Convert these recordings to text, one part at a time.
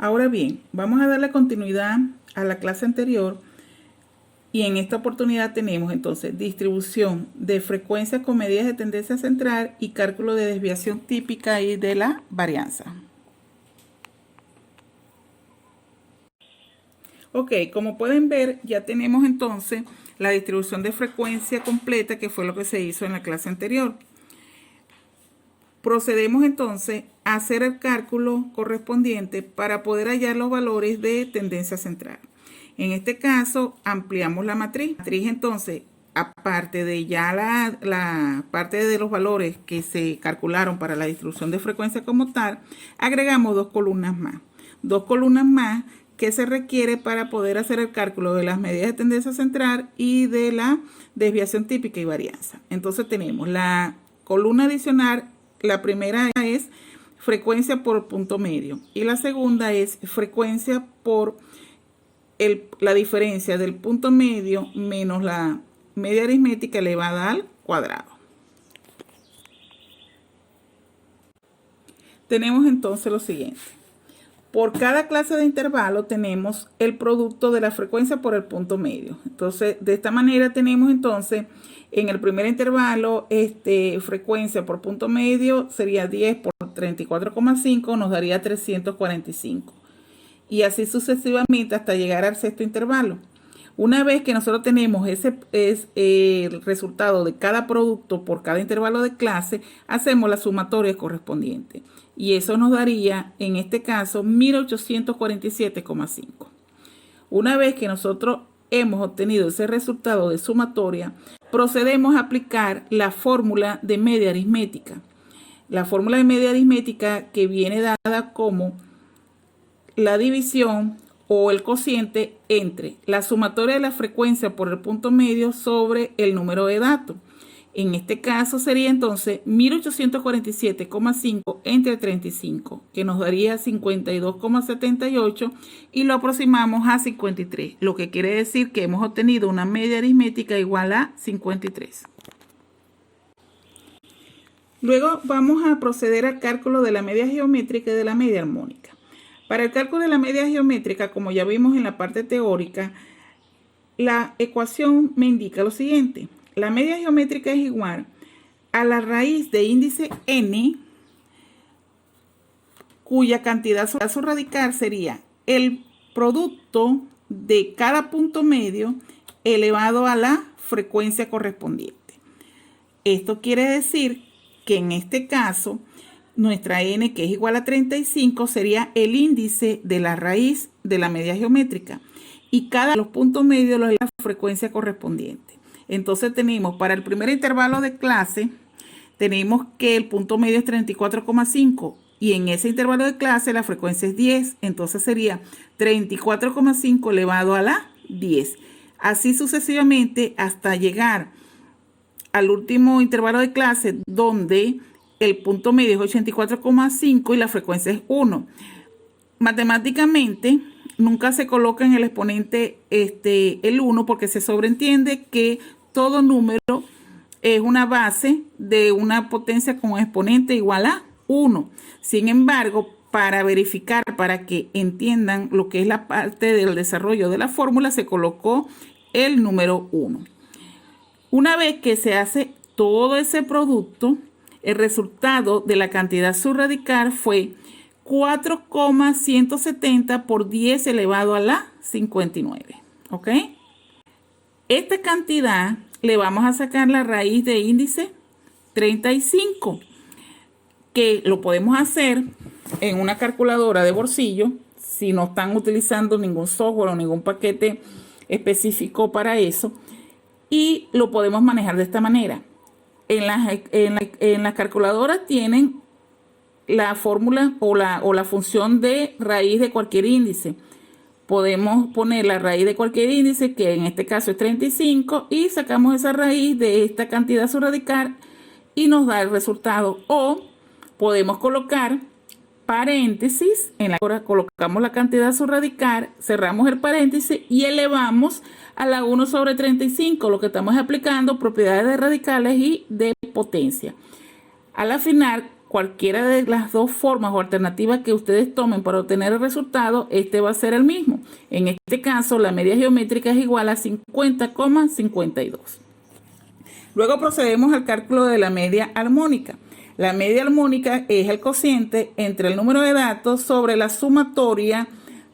Ahora bien, vamos a darle continuidad a la clase anterior y en esta oportunidad tenemos entonces distribución de frecuencias con medidas de tendencia central y cálculo de desviación típica y de la varianza. Ok, como pueden ver, ya tenemos entonces la distribución de frecuencia completa, que fue lo que se hizo en la clase anterior. Procedemos entonces a hacer el cálculo correspondiente para poder hallar los valores de tendencia central. En este caso, ampliamos la matriz. La matriz entonces, aparte de ya la parte de los valores que se calcularon para la distribución de frecuencia como tal, agregamos dos columnas más. Dos columnas más que se requiere para poder hacer el cálculo de las medidas de tendencia central y de la desviación típica y varianza. Entonces tenemos la columna adicional, la primera es frecuencia por punto medio y la segunda es frecuencia por la diferencia del punto medio menos la media aritmética elevada al cuadrado. Tenemos entonces lo siguiente. Por cada clase de intervalo tenemos el producto de la frecuencia por el punto medio. Entonces, de esta manera tenemos entonces en el primer intervalo frecuencia por punto medio sería 10 por 34,5, nos daría 345. Y así sucesivamente hasta llegar al sexto intervalo. Una vez que nosotros tenemos el resultado de cada producto por cada intervalo de clase, hacemos la sumatoria correspondiente. Y eso nos daría, en este caso, 1847,5. Una vez que nosotros hemos obtenido ese resultado de sumatoria, procedemos a aplicar la fórmula de media aritmética. La fórmula de media aritmética que viene dada como la división o el cociente entre la sumatoria de la frecuencia por el punto medio sobre el número de datos. En este caso sería entonces 1847,5 entre 35, que nos daría 52,78 y lo aproximamos a 53, lo que quiere decir que hemos obtenido una media aritmética igual a 53. Luego vamos a proceder al cálculo de la media geométrica y de la media armónica. Para el cálculo de la media geométrica, como ya vimos en la parte teórica, la ecuación me indica lo siguiente. La media geométrica es igual a la raíz de índice n, cuya cantidad su radical sería el producto de cada punto medio elevado a la frecuencia correspondiente. Esto quiere decir que en este caso, nuestra n, que es igual a 35, sería el índice de la raíz de la media geométrica. Y cada de los puntos medios es la frecuencia correspondiente. Entonces tenemos para el primer intervalo de clase, tenemos que el punto medio es 34,5 y en ese intervalo de clase la frecuencia es 10. Entonces sería 34,5 elevado a la 10. Así sucesivamente hasta llegar al último intervalo de clase donde el punto medio es 84,5 y la frecuencia es 1. Matemáticamente nunca se coloca en el exponente el 1 porque se sobreentiende que todo número es una base de una potencia con exponente igual a 1. Sin embargo, para verificar, para que entiendan lo que es la parte del desarrollo de la fórmula, se colocó el número 1. Una vez que se hace todo ese producto, el resultado de la cantidad subradical fue 4,170 por 10 elevado a la 59. ¿Ok? Esta cantidad le vamos a sacar la raíz de índice 35, que lo podemos hacer en una calculadora de bolsillo si no están utilizando ningún software o ningún paquete específico para eso, y lo podemos manejar de esta manera. En la calculadora tienen la fórmula o la función de raíz de cualquier índice. Podemos poner la raíz de cualquier índice, que en este caso es 35, y sacamos esa raíz de esta cantidad subradical y nos da el resultado. O podemos colocar paréntesis, en la hora colocamos la cantidad subradical, cerramos el paréntesis y elevamos a la 1 sobre 35, lo que estamos aplicando propiedades de radicales y de potencia. A la final, cualquiera de las dos formas o alternativas que ustedes tomen para obtener el resultado, este va a ser el mismo. En este caso, la media geométrica es igual a 50,52. Luego procedemos al cálculo de la media armónica. La media armónica es el cociente entre el número de datos sobre la sumatoria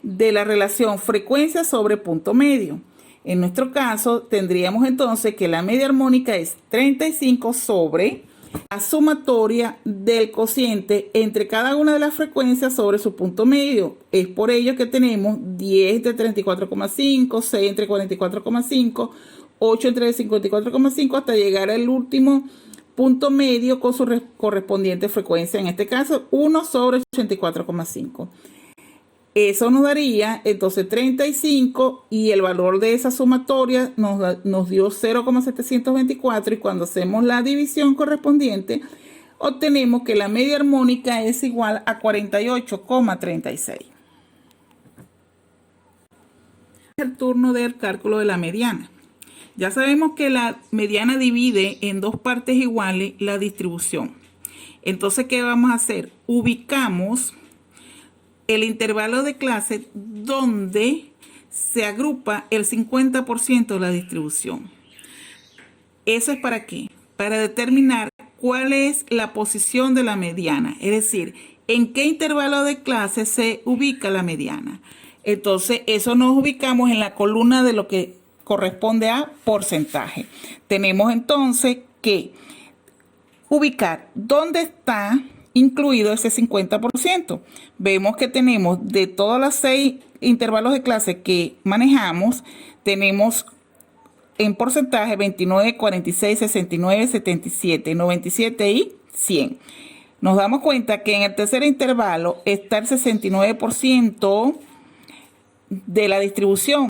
de la relación frecuencia sobre punto medio. En nuestro caso, tendríamos entonces que la media armónica es 35 sobre la sumatoria del cociente entre cada una de las frecuencias sobre su punto medio. Es por ello que tenemos 10 entre 34,5, 6 entre 44,5, 8 entre 54,5 hasta llegar al último punto medio con su correspondiente frecuencia, en este caso 1 sobre 84,5. Eso nos daría entonces 35 y el valor de esa sumatoria nos dio 0,724 y cuando hacemos la división correspondiente obtenemos que la media armónica es igual a 48,36. El turno del cálculo de la mediana. Ya sabemos que la mediana divide en dos partes iguales la distribución. Entonces, ¿qué vamos a hacer? Ubicamos el intervalo de clase donde se agrupa el 50% de la distribución. ¿Eso es para qué? Para determinar cuál es la posición de la mediana, es decir, en qué intervalo de clase se ubica la mediana. Entonces, eso nos ubicamos en la columna de lo que corresponde a porcentaje. Tenemos entonces que ubicar dónde está incluido ese 50%. Vemos que tenemos de todos los 6 intervalos de clase que manejamos, tenemos en porcentaje 29, 46, 69, 77, 97 y 100. Nos damos cuenta que en el tercer intervalo está el 69% de la distribución.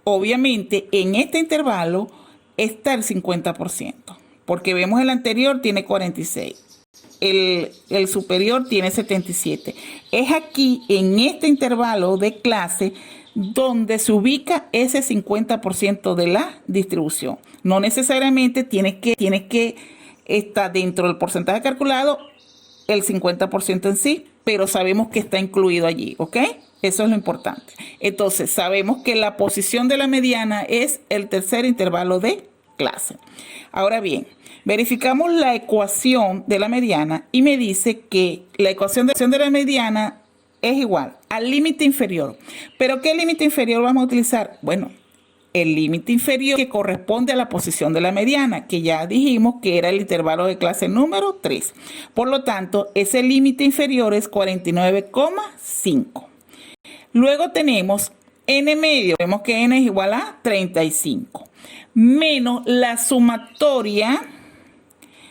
Obviamente en este intervalo está el 50%, porque vemos el anterior tiene 46. El superior tiene 77. Es aquí, en este intervalo de clase, donde se ubica ese 50% de la distribución. No necesariamente tiene que estar dentro del porcentaje calculado el 50% en sí, pero sabemos que está incluido allí, ¿ok? Eso es lo importante. Entonces, sabemos que la posición de la mediana es el tercer intervalo de clase. Ahora bien, verificamos la ecuación de la mediana y me dice que la ecuación de la mediana es igual al límite inferior. ¿Pero qué límite inferior vamos a utilizar? Bueno, el límite inferior que corresponde a la posición de la mediana, que ya dijimos que era el intervalo de clase número 3. Por lo tanto, ese límite inferior es 49,5. Luego tenemos n medio. Vemos que n es igual a 35. Menos la sumatoria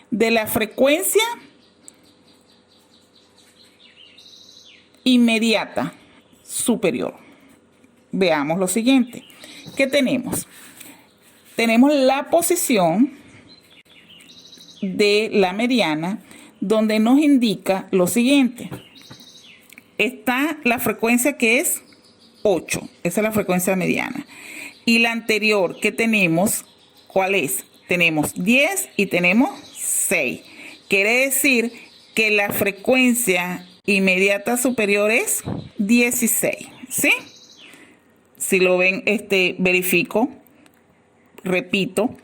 de la frecuencia inmediata superior. Veamos lo siguiente. ¿Qué tenemos? Tenemos la posición de la mediana donde nos indica lo siguiente. Está la frecuencia que es 8. Esa es la frecuencia mediana. Y la anterior que tenemos, ¿cuál es? Tenemos 10 y tenemos 6. Quiere decir que la frecuencia inmediata superior es 16. ¿Sí? Si lo ven, verifico, repito,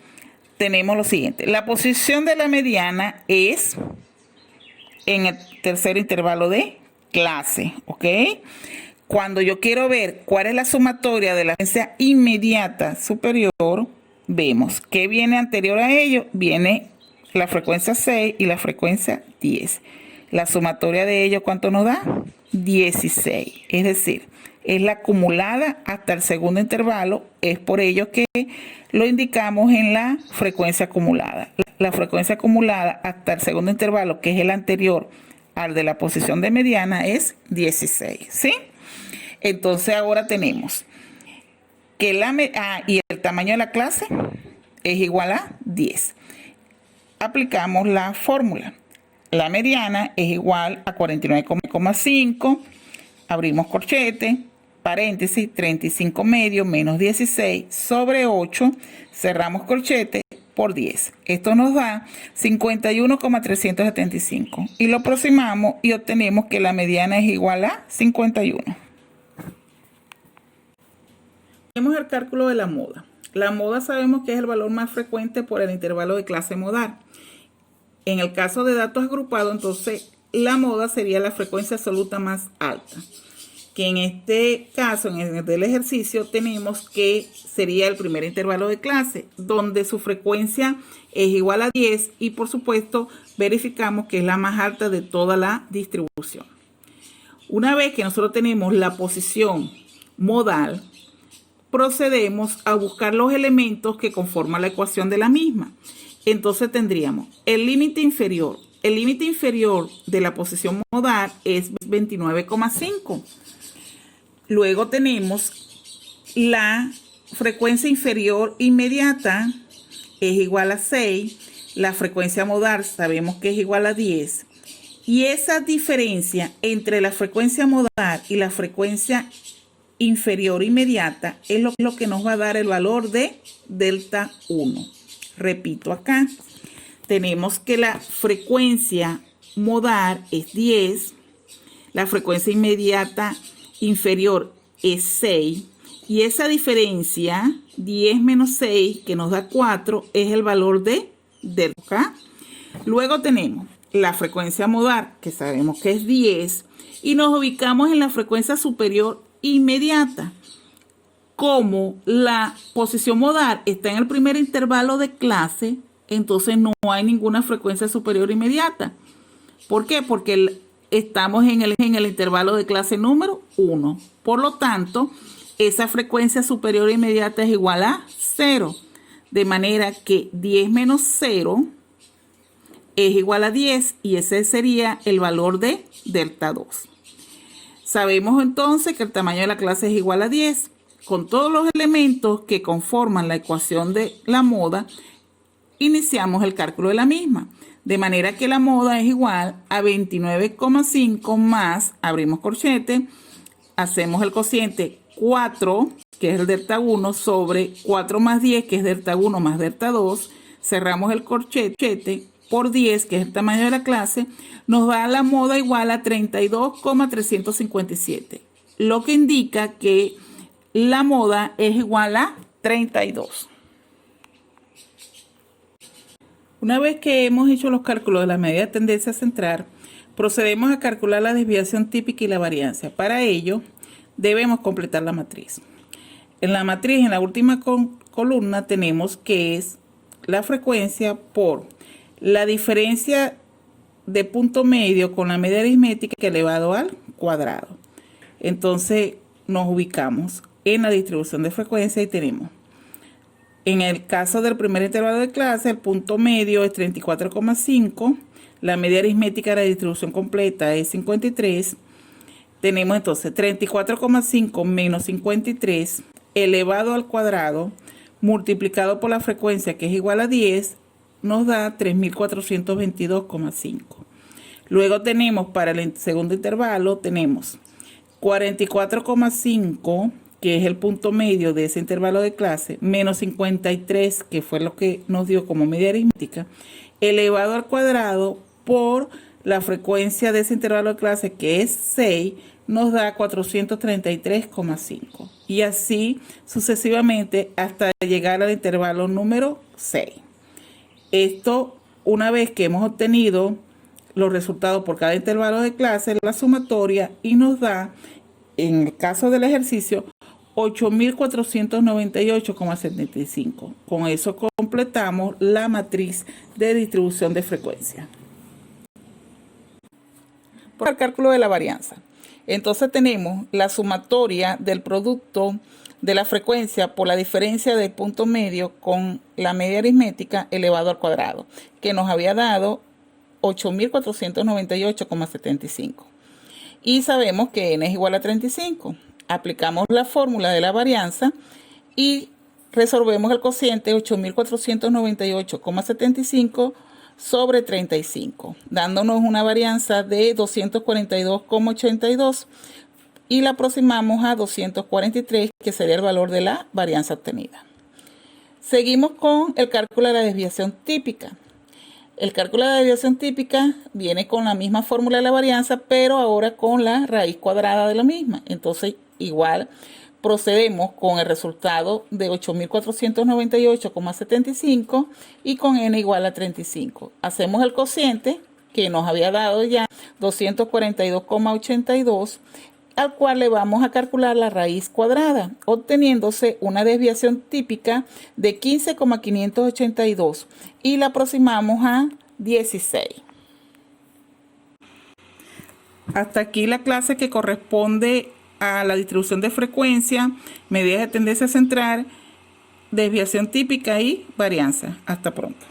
tenemos lo siguiente. La posición de la mediana es en el tercer intervalo de clase, ¿ok? Cuando yo quiero ver cuál es la sumatoria de la frecuencia inmediata superior, vemos que viene anterior a ello, viene la frecuencia 6 y la frecuencia 10. La sumatoria de ello, ¿cuánto nos da? 16. Es decir, es la acumulada hasta el segundo intervalo. Es por ello que lo indicamos en la frecuencia acumulada. La frecuencia acumulada hasta el segundo intervalo, que es el anterior al de la posición de mediana, es 16. ¿Sí? Entonces ahora tenemos que y el tamaño de la clase es igual a 10. Aplicamos la fórmula. La mediana es igual a 49,5. Abrimos corchete, paréntesis, 35 medio menos 16 sobre 8. Cerramos corchete por 10. Esto nos da 51,375. Y lo aproximamos y obtenemos que la mediana es igual a 51. Tenemos el cálculo de la moda. La moda sabemos que es el valor más frecuente por el intervalo de clase modal. En el caso de datos agrupados, entonces la moda sería la frecuencia absoluta más alta, que en este caso, en el del ejercicio, tenemos que sería el primer intervalo de clase, donde su frecuencia es igual a 10 y por supuesto verificamos que es la más alta de toda la distribución. Una vez que nosotros tenemos la posición modal, procedemos a buscar los elementos que conforman la ecuación de la misma. Entonces tendríamos el límite inferior. El límite inferior de la posición modal es 29,5. Luego tenemos la frecuencia inferior inmediata es igual a 6. La frecuencia modal sabemos que es igual a 10. Y esa diferencia entre la frecuencia modal y la frecuencia inferior inmediata es lo que nos va a dar el valor de delta 1. Repito acá, tenemos que la frecuencia modal es 10, la frecuencia inmediata inferior es 6 y esa diferencia 10 menos 6 que nos da 4 es el valor de delta. Luego tenemos la frecuencia modal que sabemos que es 10 y nos ubicamos en la frecuencia superior inmediata. Como la posición modal está en el primer intervalo de clase, entonces no hay ninguna frecuencia superior inmediata. ¿Por qué? Porque estamos en el intervalo de clase número 1. Por lo tanto, esa frecuencia superior inmediata es igual a 0. De manera que 10 menos 0 es igual a 10 y ese sería el valor de delta 2. Sabemos entonces que el tamaño de la clase es igual a 10. Con todos los elementos que conforman la ecuación de la moda, iniciamos el cálculo de la misma. De manera que la moda es igual a 29,5 más, abrimos corchete, hacemos el cociente 4, que es el delta 1, sobre 4 más 10, que es delta 1 más delta 2. Cerramos el corchete por 10, que es el tamaño de la clase, nos da la moda igual a 32,357. Lo que indica que la moda es igual a 32. Una vez que hemos hecho los cálculos de la medida de tendencia central, procedemos a calcular la desviación típica y la variancia. Para ello, debemos completar la matriz. En la matriz, en la última columna, tenemos que es la frecuencia por la diferencia de punto medio con la media aritmética elevado al cuadrado. Entonces, nos ubicamos en la distribución de frecuencia y tenemos, en el caso del primer intervalo de clase, el punto medio es 34,5, la media aritmética de la distribución completa es 53, tenemos entonces 34,5 menos 53 elevado al cuadrado multiplicado por la frecuencia que es igual a 10 nos da 3422,5. Luego tenemos para el segundo intervalo, tenemos 44,5, que es el punto medio de ese intervalo de clase, menos 53, que fue lo que nos dio como media aritmética, elevado al cuadrado por la frecuencia de ese intervalo de clase, que es 6, nos da 433,5. Y así sucesivamente hasta llegar al intervalo número 6. Esto, una vez que hemos obtenido los resultados por cada intervalo de clase, la sumatoria y nos da, en el caso del ejercicio, 8.498,75. Con eso completamos la matriz de distribución de frecuencia. Por el cálculo de la varianza. Entonces tenemos la sumatoria del producto de la frecuencia por la diferencia del punto medio con la media aritmética elevado al cuadrado, que nos había dado 8.498,75. Y sabemos que n es igual a 35. Aplicamos la fórmula de la varianza y resolvemos el cociente 8.498,75 sobre 35, dándonos una varianza de 242,82 y la aproximamos a 243, que sería el valor de la varianza obtenida. Seguimos con el cálculo de la desviación típica. El cálculo de la desviación típica viene con la misma fórmula de la varianza, pero ahora con la raíz cuadrada de la misma. Entonces, igual procedemos con el resultado de 8.498,75 y con n igual a 35. Hacemos el cociente que nos había dado ya 242,82, al cual le vamos a calcular la raíz cuadrada, obteniéndose una desviación típica de 15,582 y la aproximamos a 16. Hasta aquí la clase que corresponde a la distribución de frecuencia, medidas de tendencia central, desviación típica y varianza. Hasta pronto.